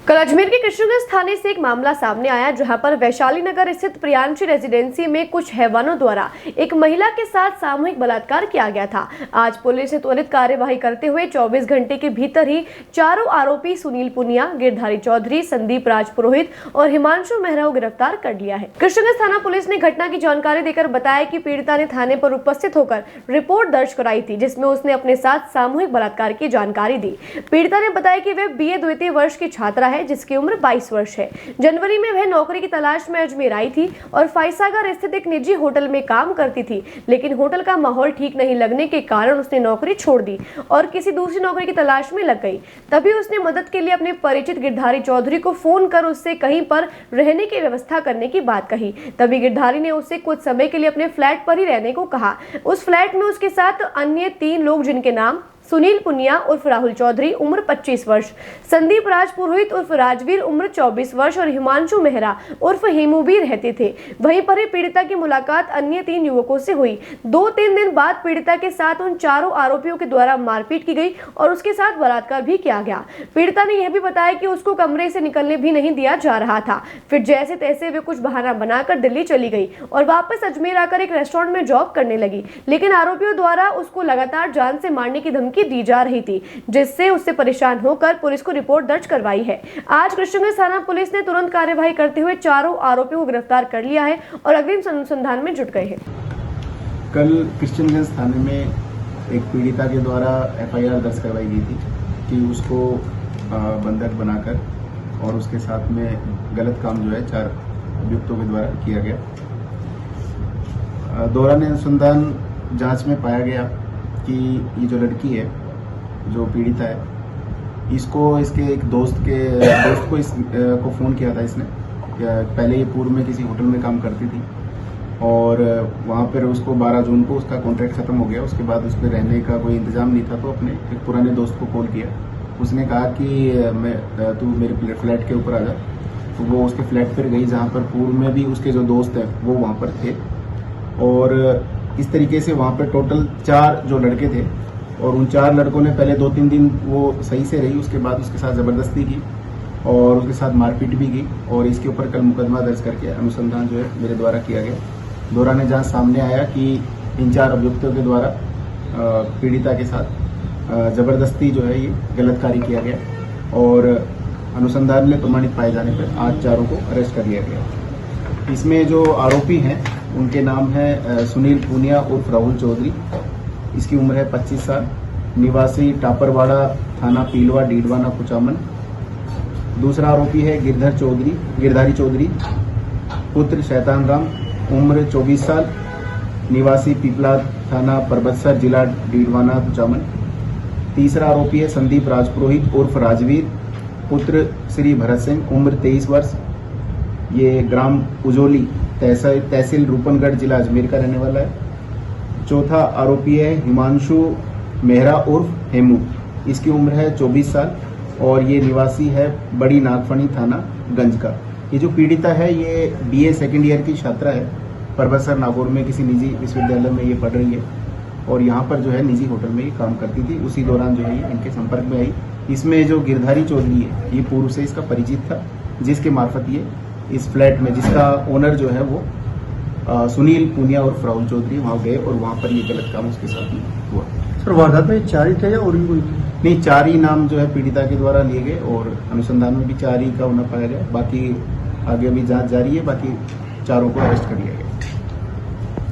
कल अजमेर के कृष्णगंज थाने से एक मामला सामने आया, जहां पर वैशाली नगर स्थित प्रियांशी रेजिडेंसी में कुछ हैवानों द्वारा एक महिला के साथ सामूहिक बलात्कार किया गया था। आज पुलिस ने त्वरित कार्यवाही करते हुए 24 घंटे के भीतर ही चारों आरोपी सुनील पुनिया, गिरधारी चौधरी, संदीप राजपुरोहित और हिमांशु मेहरा को गिरफ्तार कर लिया है। कृष्णगंज थाना पुलिस ने घटना की जानकारी देकर बताया कि पीड़िता ने थाने पर उपस्थित होकर रिपोर्ट दर्ज कराई थी, जिसमें उसने अपने साथ सामूहिक बलात्कार की जानकारी दी। पीड़िता ने बताया कि वह BA द्वितीय वर्ष की छात्रा है, जिसकी उम्र 22 वर्ष है। जनवरी में वह नौकरी की तलाश में अजमेर आई थी और फाइसागर स्थित एक निजी होटल में काम करती थी, लेकिन होटल का माहौल ठीक नहीं लगने के कारण उसने नौकरी छोड़ दी और किसी दूसरी नौकरी की तलाश में लग गई। तभी उसने मदद के लिए अपने परिचित गिरधारी चौधरी को फोन कर उससे कहीं पर रहने की व्यवस्था करने की बात कही। तभी गिरधारी ने उससे कुछ समय के लिए अपने फ्लैट पर ही रहने को कहा। उस फ्लैट में उसके साथ अन्य 3 लोग, जिनके नाम सुनील पुनिया उर्फ राहुल चौधरी उम्र 25 वर्ष, संदीप राजपुरोहित उर्फ राजवीर उम्र 24 वर्ष और हिमांशु मेहरा उर्फ हेमू भी रहते थे। वहीं पर ही पीड़िता की मुलाकात अन्य 3 युवकों से हुई। 2-3 दिन बाद पीड़िता के साथ उन चारों आरोपियों के द्वारा मारपीट की गई और उसके साथ बलात्कार भी किया गया। पीड़िता ने यह भी बताया कि उसको कमरे से निकलने भी नहीं दिया जा रहा था। फिर जैसे तैसे वे कुछ बहाना बनाकर दिल्ली चली गई और वापस अजमेर आकर एक रेस्टोरेंट में जॉब करने लगी, लेकिन आरोपियों द्वारा उसको लगातार जान से मारने की धमकी दी जा रही थी, जिससे उससे परेशान होकर पुलिस को रिपोर्ट दर्ज करवाई है। आज कृष्णगंज थाना पुलिस ने तुरंत कार्यवाही करते हुए चारों आरोपियों को गिरफ्तार कर लिया है और अग्रिम अनुसंधान में जुट गए हैं। कल कृष्णगंज थाने में एक पीड़िता के द्वारा FIR दर्ज करवाई गई थी कि उसको बंधक बनाकर और उसके साथ में गलत काम जो है 4 अभियुक्तों के द्वारा किया गया। दौरान अनुसंधान जांच में पाया गया कि ये जो लड़की है, जो पीड़िता है, इसको इसके एक दोस्त को फ़ोन किया था इसने। पहले ये पूर्व में किसी होटल में काम करती थी और वहाँ पर उसको 12 जून को उसका कॉन्ट्रैक्ट ख़त्म हो गया। उसके बाद उस पर रहने का कोई इंतज़ाम नहीं था, तो अपने एक पुराने दोस्त को कॉल किया। उसने कहा कि तू मेरे फ्लैट के ऊपर आ जा। तो वो उसके फ्लैट पर गई, जहाँ पर पूर्व में भी उसके जो दोस्त हैं वो वहाँ पर थे और इस तरीके से वहाँ पर टोटल 4 जो लड़के थे और उन 4 लड़कों ने पहले 2-3 दिन वो सही से रही। उसके बाद उसके साथ ज़बरदस्ती की और उसके साथ मारपीट भी की और इसके ऊपर कल मुकदमा दर्ज करके अनुसंधान जो है मेरे द्वारा किया गया। दौरान जांच सामने आया कि इन 4 अभियुक्तों के द्वारा पीड़िता के साथ ज़बरदस्ती जो है ये गलत कार्य किया गया और अनुसंधान में प्रमाणित पाए जाने पर आज 4 को अरेस्ट कर लिया गया। इसमें जो आरोपी हैं उनके नाम है सुनील पुनिया उर्फ राहुल चौधरी, इसकी उम्र है 25 साल, निवासी टापरवाड़ा, थाना पीलवा, डीडवाना, कुचामन। दूसरा आरोपी है गिरधारी चौधरी पुत्र शैतान राम, उम्र 24 साल, निवासी पीपला, थाना परबतसर, जिला डीडवाना, कुचामन। तीसरा आरोपी है संदीप राजपुरोहित उर्फ राजवीर पुत्र श्री भरत सिंह, उम्र 23 वर्ष, ये ग्राम उजोली, तहसील रूपनगढ़, जिला अजमेर का रहने वाला है। चौथा आरोपी है हिमांशु मेहरा उर्फ हेमू, इसकी उम्र है 24 साल और ये निवासी है बड़ी नागफनी, थाना गंज का। ये जो पीड़िता है ये BA सेकेंड ईयर की छात्रा है, परबतसर नागौर में किसी निजी विश्वविद्यालय में ये पढ़ रही है और यहाँ पर जो है निजी होटल में ये काम करती थी। उसी दौरान जो है ये इनके संपर्क में आई। इसमें जो गिरधारी चौधरी है ये पूर्व से इसका परिचित था, जिसके मार्फत ये इस फ्लैट में, जिसका ओनर जो है वो सुनील पुनिया और राहुल चौधरी, वहाँ गए और वहाँ पर ये गलत काम उसके साथ में हुआ। सर, वारदात में 4 ही थे या और भी कोई? नहीं, 4 ही नाम जो है पीड़िता के द्वारा लिए गए और अनुसंधान में भी 4 ही का होना पाया गया। बाकी आगे अभी जांच जारी है, बाकी 4 को अरेस्ट कर लिया गया।